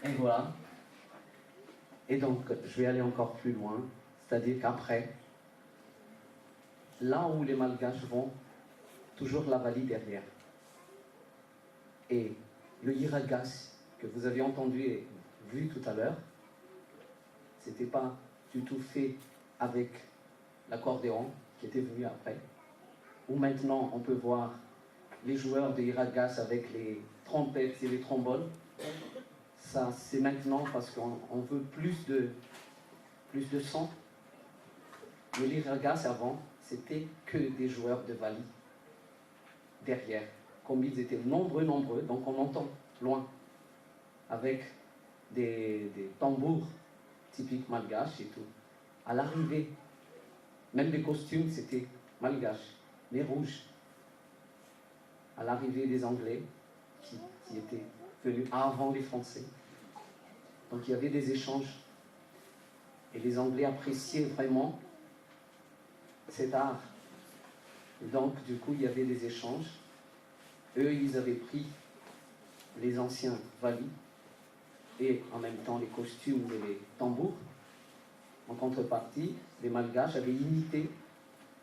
Et voilà. Et donc, je vais aller encore plus loin, c'est-à-dire qu'après, là où les Malgaches vont, toujours la Wali derrière. Et le Yiragas que vous avez entendu et vu tout à l'heure, c'était pas du tout fait avec l'accordéon qui était venu après, où maintenant on peut voir les joueurs de Yiragas avec les trompettes et les trombones. Ça, c'est maintenant parce qu'on veut plus de son. Mais les Yiragas avant, c'était que des joueurs de Wali derrière. Comme ils étaient nombreux, donc on entend loin, avec des tambours typiques malgaches et tout. À l'arrivée, même les costumes, c'était malgaches, mais rouges. À l'arrivée des Anglais, qui étaient venus avant les Français. Donc il y avait des échanges. Et les Anglais appréciaient vraiment cet art. Et donc, du coup, il y avait des échanges. Eux, ils avaient pris les anciens Wali et en même temps les costumes et les tambours. En contrepartie, les Malgaches avaient imité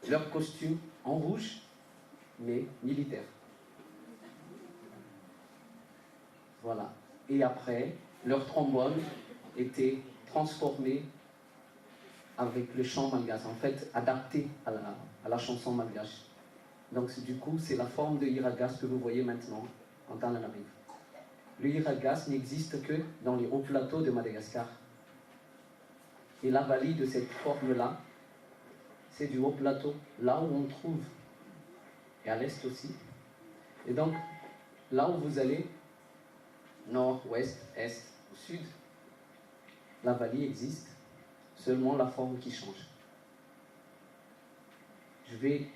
leurs costumes en rouge, mais militaires. Voilà. Et après, leur trombone était transformé avec le chant malgache, en fait adapté à la chanson malgache. Donc du coup, c'est la forme de Yiragas que vous voyez maintenant en Tananarive. Le Yiragas n'existe que dans les hauts plateaux de Madagascar. Et la Wali de cette forme-là, c'est du haut plateau, là où on trouve, et à l'est aussi. Et donc, là où vous allez, nord, ouest, est, sud, la Wali existe, seulement la forme qui change. Je vais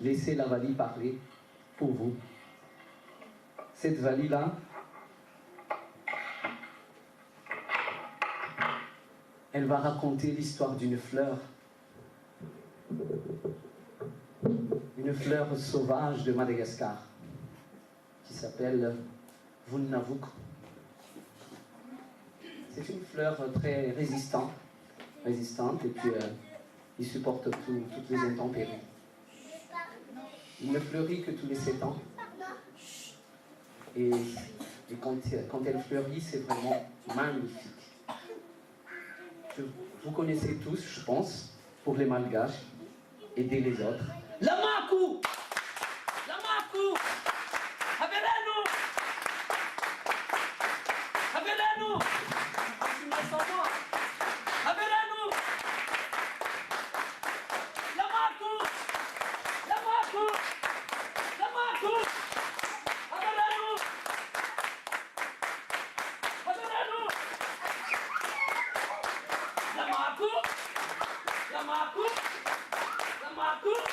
laisser la Wali parler pour vous. Cette Wali-là, elle va raconter l'histoire d'une fleur sauvage de Madagascar, qui s'appelle Vunnavuk. C'est une fleur très résistante et puis il supporte toutes les intempéries. Il ne fleurit que tous les 7 ans. Et quand elle fleurit, c'est vraiment magnifique. Vous connaissez tous, je pense, pour les Malgaches, aider les autres. Lamaku! Lamaku! Haverenu! Haverenu! Tu me sens moi! Haverenu! Lamaku! Lamaku! Lamaku! Haverenu! Haverenu! Lamaku! Lamaku! Lamaku!